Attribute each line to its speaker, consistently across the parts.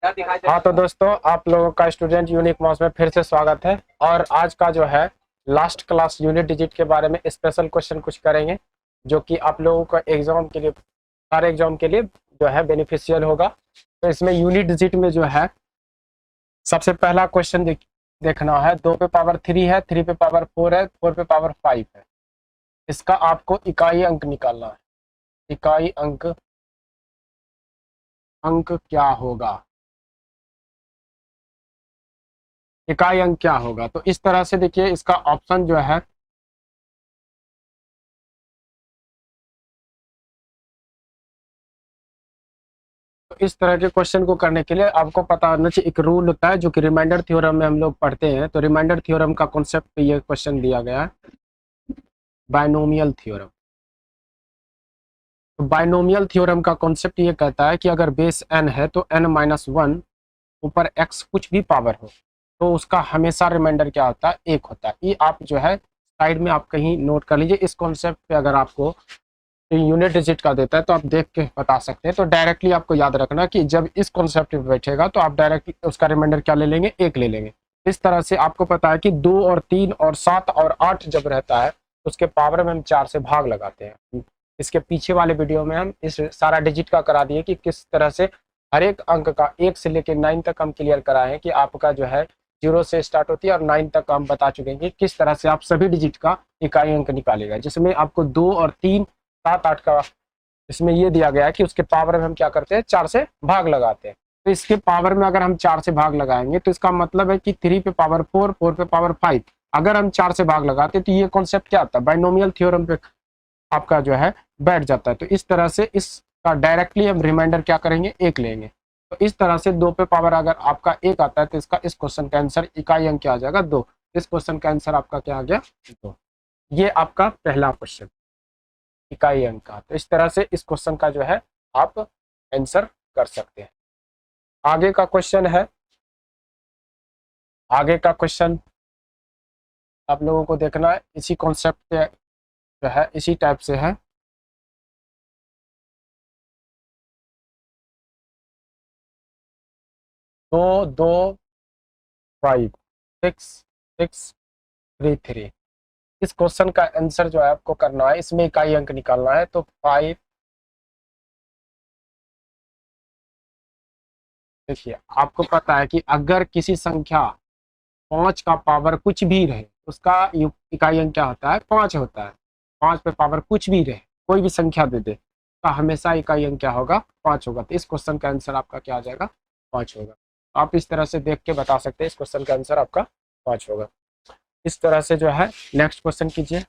Speaker 1: हाँ तो दोस्तों, आप लोगों का स्टूडेंट यूनिक मॉस में फिर से स्वागत है। और आज का जो है लास्ट क्लास यूनिट डिजिट के बारे में स्पेशल क्वेश्चन कुछ करेंगे, जो कि आप लोगों का एग्जाम के लिए, सारे एग्जाम के लिए जो है बेनिफिशियल होगा। तो इसमें यूनिट डिजिट में जो है सबसे पहला क्वेश्चन देखना है। 2 पे पावर 3 है, 3 पे पावर 4 है, 4 पे पावर 5 है। इसका आपको इकाई अंक निकालना है। इकाई अंक क्या होगा? इकाई अंक क्या होगा? तो इस तरह से देखिए, इसका ऑप्शन जो है तो इस तरह के क्वेश्चन को करने के लिए आपको पता होना चाहिए, एक रूल होता है जो कि रिमाइंडर थ्योरम में हम लोग पढ़ते हैं। तो रिमाइंडर थ्योरम का कॉन्सेप्ट पे ये क्वेश्चन दिया गया है, बायनोमियल थ्योरम। तो बायनोमियल थ्योरम का कॉन्सेप्ट ये कहता है कि अगर बेस n है तो n-1 ऊपर x कुछ भी पावर हो तो उसका हमेशा रिमाइंडर क्या होता है? 1 होता है। ये आप जो है साइड में आप कहीं नोट कर लीजिए। इस कॉन्सेप्ट पे अगर आपको यूनिट डिजिट का देता है तो आप देख के बता सकते हैं। तो डायरेक्टली आपको याद रखना कि जब इस कॉन्सेप्ट पे बैठेगा तो आप डायरेक्टली उसका रिमाइंडर क्या ले लेंगे? 1 ले लेंगे। इस तरह से आपको पता है कि 2 और 3 और 7 और 8 जब रहता है उसके पावर में हम 4 से भाग लगाते हैं। इसके पीछे वाले वीडियो में हम इस सारा डिजिट का करा दिए कि किस तरह से हर एक अंक का 1 से लेकर 9 तक हम क्लियर कराए हैं कि आपका जो है 0 से स्टार्ट होती है और 9 तक हम बता चुके हैं कि किस तरह से आप सभी डिजिट का इकाई अंक निकालेगा, जिसमें आपको 2 और 3 7 8 का इसमें ये दिया गया है कि उसके पावर में हम क्या करते हैं? 4 से भाग लगाते हैं। तो इसके पावर में अगर हम 4 से भाग लगाएंगे तो इसका मतलब है कि 3 पे पावर 4, 4 पे पावर 5 अगर हम 4 से भाग लगाते हैं तो ये कॉन्सेप्ट क्या आता है? बायनोमियल थ्योरम पे आपका जो है बैठ जाता है। तो इस तरह से इसका डायरेक्टली हम रिमाइंडर क्या करेंगे? 1 लेंगे। तो इस तरह से 2 पे पावर अगर आपका 1 आता है तो इसका इस क्वेश्चन का आंसर इकाई अंक क्या आ जाएगा? 2। इस क्वेश्चन का आंसर आपका क्या आ गया? 2। ये आपका पहला क्वेश्चन इकाई अंक का। तो इस तरह से इस क्वेश्चन का जो है आप आंसर कर सकते हैं। आगे का क्वेश्चन है, आगे का क्वेश्चन आप लोगों को देखना है, इसी कॉन्सेप्ट पे जो है इसी टाइप से है। दो दो 5 6 6 3 3। इस क्वेश्चन का आंसर जो है आपको करना है, इसमें इकाई अंक निकालना है। तो 5, देखिए आपको पता है कि अगर किसी संख्या 5 का पावर कुछ भी रहे उसका इकाई अंक क्या होता है? 5 होता है। 5 पे पावर कुछ भी रहे, कोई भी संख्या दे दे का हमेशा इकाई अंक क्या होगा? 5 होगा। तो इस क्वेश्चन का आंसर आपका क्या आ जाएगा? 5 होगा। आप इस तरह से देख के बता सकते हैं इस क्वेश्चन का आंसर आपका 5 होगा। इस तरह से जो है नेक्स्ट क्वेश्चन कीजिए।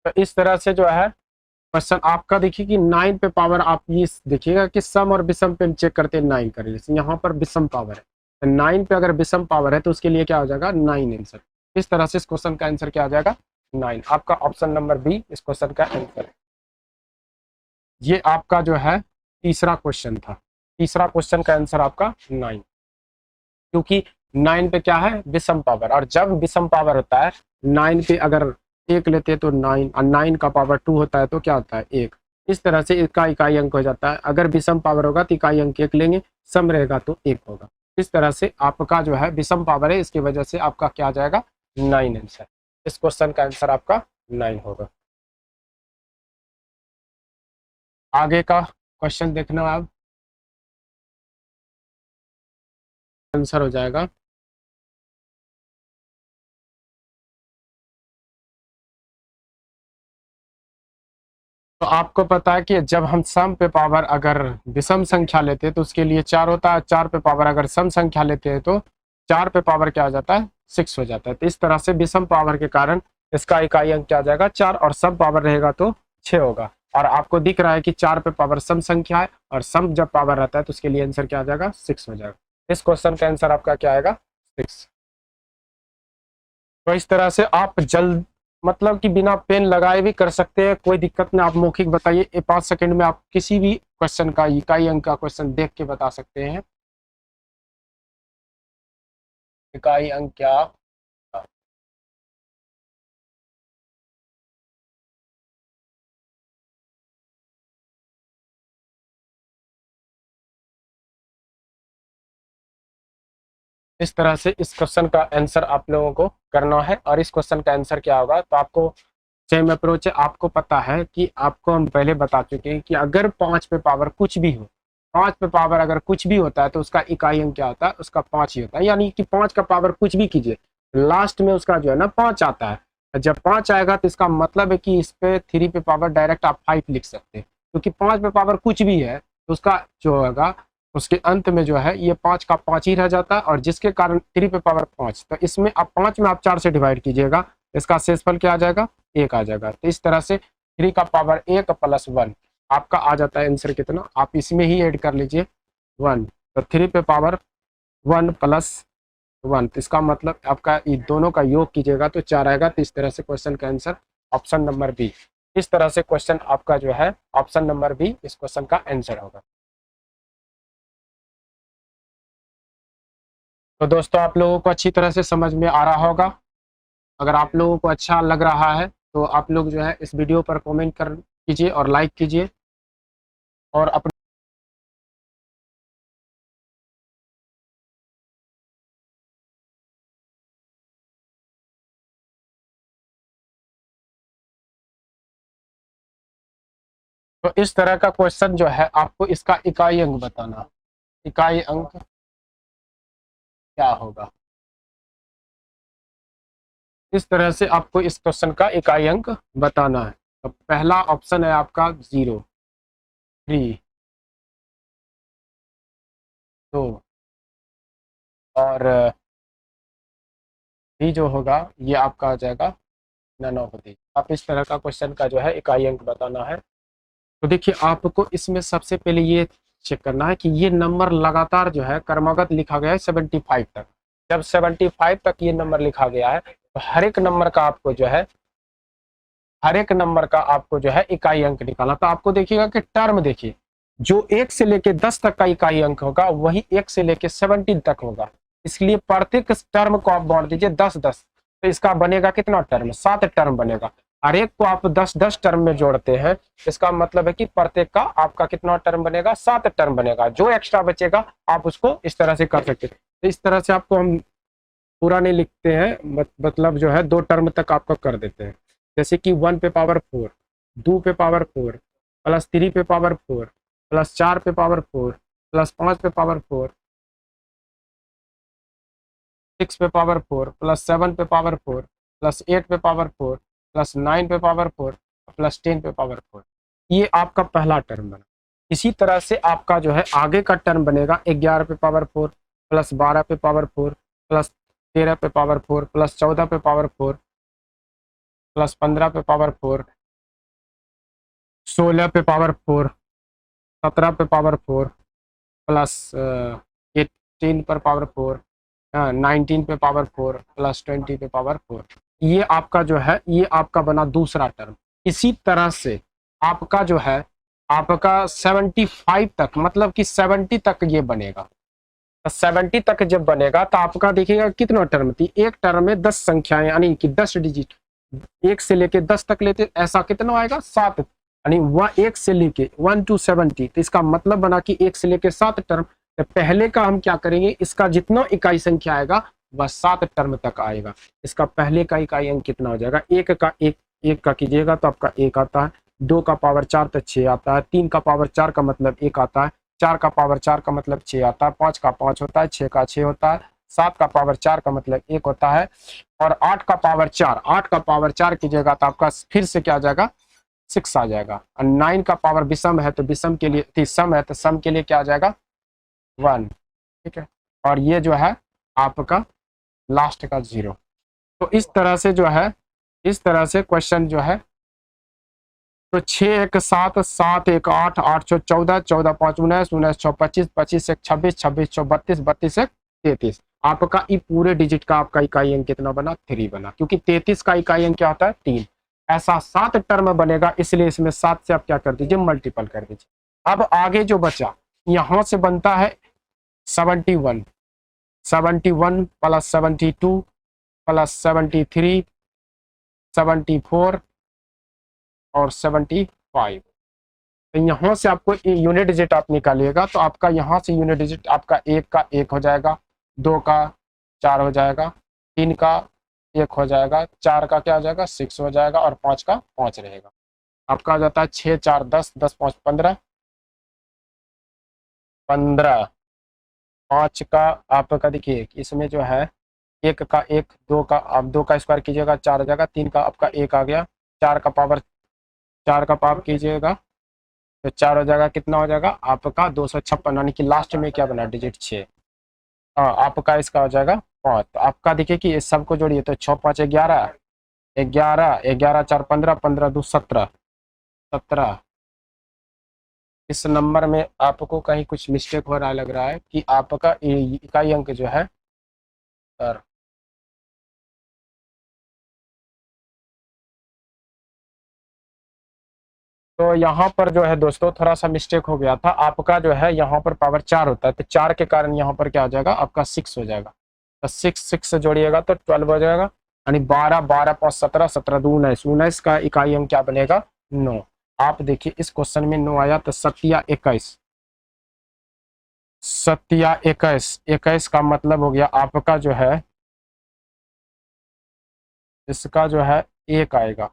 Speaker 1: तो इस तरह से जो है क्वेश्चन आपका देखिए कि 9 पे पावर, आप ये देखिएगा कि सम और विषम पे हम चेक करते हैं। 9 कर, जैसे यहाँ पर विषम पावर है तो 9 पे अगर विषम पावर है तो उसके लिए क्या हो जाएगा? 9 आंसर। इस तरह से इस क्वेश्चन का आंसर क्या आ जाएगा? 9। आपका ऑप्शन नंबर बी इस क्वेश्चन का आंसर है। ये आपका जो है तीसरा क्वेश्चन था। तीसरा क्वेश्चन का आंसर आपका 9, क्योंकि 9 पे क्या है? विषम पावर। और जब विषम पावर होता है 9 पे अगर 1 लेते हैं तो 9, और 9 का पावर 2 होता है तो क्या होता है? 1। इस तरह से इसका इकाई अंक हो जाता है। अगर विषम पावर होगा तो इकाई अंक 1 लेंगे, सम रहेगा तो 1 होगा। इस तरह से आपका जो है विषम पावर है, इसकी वजह से आपका क्या आ जाएगा? 9 आंसर। इस क्वेश्चन का आंसर आपका 9 होगा। आगे का क्वेश्चन देखना आप, आंसर हो जाएगा। तो आपको पता है कि जब हम सम पे पावर अगर विषम संख्या लेते हैं तो उसके लिए 4 होता है। 4 पे पावर अगर सम संख्या लेते हैं तो 4 पे पावर क्या हो जाता है? 6 हो जाता है। तो इस तरह से विषम पावर के कारण इसका इकाई अंक क्या आ जाएगा? 4। और सम पावर रहेगा तो 6 होगा। और आपको दिख रहा है कि 4 पे पावर सम संख्या है और सम जब पावर रहता है तो उसके लिए आंसर क्या आ जाएगा? 6 हो जाएगा। इस क्वेश्चन का आंसर आपका क्या आएगा? 6। तो इस तरह से आप जल्द मतलब कि बिना पेन लगाए भी कर सकते हैं, कोई दिक्कत नहीं। आप मौखिक बताइए, 5 सेकंड में आप किसी भी क्वेश्चन का इकाई अंक का क्वेश्चन देख के बता सकते हैं। इकाई अंक क्या? इस तरह से इस क्वेश्चन का आंसर आप लोगों को करना है। और इस क्वेश्चन का आंसर क्या होगा, तो आपको सेम अप्रोच है। आपको पता है कि आपको हम पहले बता चुके हैं कि अगर 5 पे पावर कुछ भी हो, 5 पे पावर अगर कुछ भी होता है तो उसका इकाई अंक क्या होता है, उसका 5 ही होता है। यानी कि 5 का पावर कुछ भी कीजिए, लास्ट में उसका जो है ना 5 आता है। जब 5 आएगा तो इसका मतलब है कि इस पे 3 पे पावर डायरेक्ट आप 5 लिख सकते हैं, क्योंकि 5 पे पावर कुछ भी है तो उसका जो होगा उसके अंत में जो है ये 5 का 5 ही रह जाता है, और जिसके कारण 3 पे पावर 5। तो इसमें आप 5 में आप 4 से डिवाइड कीजिएगा, इसका शेषफल क्या आ जाएगा, 1 आ जाएगा। तो इस तरह से 3 का पावर 1 प्लस 1 आपका आ जाता है आंसर कितना, आप इसमें ही ऐड कर लीजिए 1। तो 3 पे पावर 1 प्लस 1, तो इसका मतलब आपका ये दोनों का योग कीजिएगा तो 4 आएगा। तो इस तरह से क्वेश्चन का आंसर ऑप्शन नंबर बी। इस तरह से क्वेश्चन आपका जो है ऑप्शन नंबर बी इस क्वेश्चन का आंसर होगा। तो दोस्तों आप लोगों को अच्छी तरह से समझ में आ रहा होगा। अगर आप लोगों को अच्छा लग रहा है तो आप लोग जो है इस वीडियो पर कमेंट कर कीजिए और लाइक कीजिए और अपने तो इस तरह का क्वेश्चन जो है आपको इसका इकाई अंक बताना। इकाई अंक क्या होगा, इस तरह से आपको इस क्वेश्चन का इकाई अंक बताना है। तो पहला ऑप्शन है आपका 0, 3, 2 और भी जो होगा ये आपका आ जाएगा 9 आप इस तरह का क्वेश्चन का जो है इकाई अंक बताना है। तो देखिए आपको इसमें सबसे पहले ये चेक करना है कि ये नंबर लगातार जो है क्रमागत लिखा गया है 75 तक। जब 75 तक ये नंबर लिखा गया है तो हर एक नंबर का आपको जो है हर एक नंबर का आपको जो है इकाई अंक निकालना। तो आपको देखिएगा कि टर्म देखिए, जो 1 से लेके 10 तक का इकाई अंक होगा वही 1 से लेके 17 तक होगा। इसलिए प्रत्येक टर्म को आप बांट दीजिए 10-10, तो इसका बनेगा कितना टर्म, 7 टर्म बनेगा। हर एक को आप 10-10 टर्म में जोड़ते हैं, इसका मतलब है कि प्रत्येक का आपका कितना टर्म बनेगा, 7 टर्म बनेगा। जो एक्स्ट्रा बचेगा आप उसको इस तरह से कर सकते हैं। तो इस तरह से आपको हम पूरा नहीं लिखते हैं, मतलब जो है 2 टर्म तक आपका कर देते हैं। जैसे कि 1 पे पावर 4, 2 पे पावर 4 प्लस 3 पे पावर 4 प्लस 4 पे पावर 4 प्लस 5 पे पावर 4 6 पे पावर 4 प्लस 7 पे पावर 4 प्लस 8 पे पावर 4 प्लस 9 पे पावर 4 प्लस 10 पे पावर 4। ये आपका पहला टर्म बना। इसी तरह से आपका जो है आगे का टर्म बनेगा 11 पे पावर 4 प्लस 12 पे पावर 4 प्लस 13 पे पावर 4 प्लस 14 पे पावर 4 प्लस 15 पे पावर 4, 16 पे पावर 4, 17 पे पावर 4 प्लस 18 पर पावर 4, 19 पे पावर 4 प्लस 20 पे पावर 4। ये आपका जो है ये आपका बना दूसरा टर्म। इसी तरह से आपका जो है आपका 75 तक, मतलब कि 70 तक ये बनेगा। 70 तक जब बनेगा तो आपका देखिएगा कितना टर्म थी, एक टर्म में 10 संख्याएं यानी कि 10 डिजिट, 1 से लेके 10 तक लेते, ऐसा कितना आएगा 7, यानी वह 1 से लेके 1 to 70। तो इसका मतलब बना कि 1 से लेके 7 टर्म। तो पहले का हम क्या करेंगे, इसका जितना इकाई संख्या आएगा वह 7 टर्म तक आएगा। इसका पहले का इकाई अंक कितना हो जाएगा, एक का कीजिएगा तो आपका 1 आता है, 2 का पावर 4 तो 6 आता है, 3 का पावर 4 का मतलब 1 आता है, 4 का पावर 4 का मतलब 6 आता है, 5 का 5 होता है, 6 का 6 होता है, 7 का पावर 4 का मतलब 1 होता है, और 8 का पावर 4, 8 का पावर 4 कीजिएगा तो आपका फिर से क्या आ जाएगा 6 आ जाएगा। और 9 का पावर विषम है तो विषम के लिए सम है तो सम के लिए क्या आ जाएगा 1। ठीक है, और ये जो है आपका लास्ट का 0। तो इस तरह से जो है इस तरह से क्वेश्चन जो है, तो 6 1 7 7 1 8 8 6 14 14 5 19 19 6 25 25 1 26 26 6 32 32 1 33। आपका ई पूरे डिजिट का आपका इकाई अंक कितना बना, 3 बना, क्योंकि 33 का इकाई अंक क्या होता है, 3। ऐसा 7 टर्म बनेगा, इसलिए इसमें 7 से आप क्या कर दीजिए, मल्टीपल कर दीजिए। अब आगे जो बचा यहां से बनता है 71, 71 प्लस 72 प्लस 73, 74 और 75। तो यहाँ से आपको यूनिट डिजिट आप निकालिएगा, तो आपका यहाँ से यूनिट डिजिट आपका 1 का 1 हो जाएगा, 2 का 4 हो जाएगा, 3 का 1 हो जाएगा, 4 का क्या हो जाएगा, 6 हो जाएगा, और 5 का 5 रहेगा। आपका आ जाता है 6 4 10, 10 5 15, 15। 5 का आपका देखिए इसमें जो है 1 का 1, 2 का आप 2 का स्क्वायर कीजिएगा, 4 हो जाएगा, 3 का आपका 1 आ गया, 4 का पावर 4 का पावर कीजिएगा तो 4 हो जाएगा, कितना हो जाएगा आपका 256, यानी कि लास्ट में क्या बना, डिजिट 6। हाँ, आपका इसका हो जाएगा 5। तो आपका देखिए कि इस सबको जोड़िए तो 6 5 11, 11 11 4 15, 15 2 17, 17। इस नंबर में आपको कहीं कुछ मिस्टेक हो रहा है, लग रहा है कि आपका इकाई अंक जो है सर, तो यहाँ पर जो है दोस्तों थोड़ा सा मिस्टेक हो गया था। आपका जो है यहाँ पर पावर 4 होता है, तो 4 के कारण यहाँ पर क्या हो जाएगा, आपका 6 हो जाएगा। तो 6 6 से जोड़िएगा तो 12 हो जाएगा, यानी 12 12 5 17, 17 2 19, 19 का इकाई अंक क्या बनेगा, 9। आप देखिए इस क्वेश्चन में 9 आया, तो 7 21, 7 21, 21 का मतलब हो गया आपका जो है, इसका जो है 1 आएगा,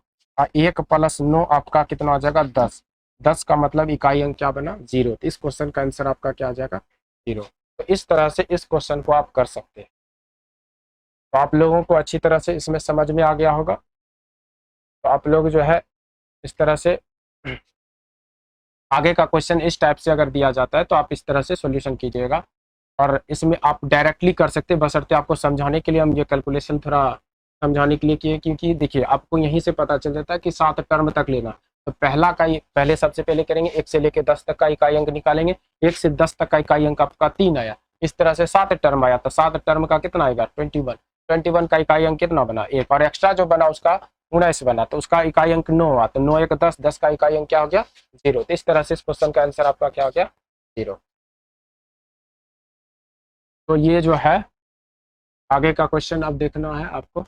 Speaker 1: 1 प्लस 9 आपका कितना हो जाएगा, 10। 10 का मतलब इकाई अंक क्या बना, 0। तो इस क्वेश्चन का आंसर आपका क्या आ जाएगा, 0। तो इस तरह से इस क्वेश्चन को आप कर सकते हैं। तो आप लोगों को अच्छी तरह से इसमें समझ में आ गया होगा। तो आप लोग जो है इस तरह से आगे का क्वेश्चन इस टाइप से अगर दिया जाता है तो आप इस तरह से सॉल्यूशन कीजिएगा, और इसमें आप डायरेक्टली कर सकते हैं, बशर्ते आपको समझाने के लिए हम ये कैलकुलेशन थोड़ा समझाने के लिए किए, क्योंकि देखिए आपको यहीं से पता चल जाता है कि 7 टर्म तक लेना। तो पहला का पहले सबसे पहले करेंगे 1 से लेकर 10 तक का इकाई अंक निकालेंगे, 1 से 10 तक का इकाई अंक आपका 3 आया, इस तरह से 7 टर्म आया, तो 7 टर्म का कितना आएगा, 21। 21 का इकाई अंक कितना बना, 1, और एक्स्ट्रा जो बना उसका 19 बना, तो उसका इकाई अंक 9 हुआ, तो 9 1 10, 10 का इकाई अंक क्या हो गया, 0। तो इस तरह से इस क्वेश्चन का आंसर आपका क्या हो गया, 0। तो ये जो है आगे का क्वेश्चन अब देखना है आपको।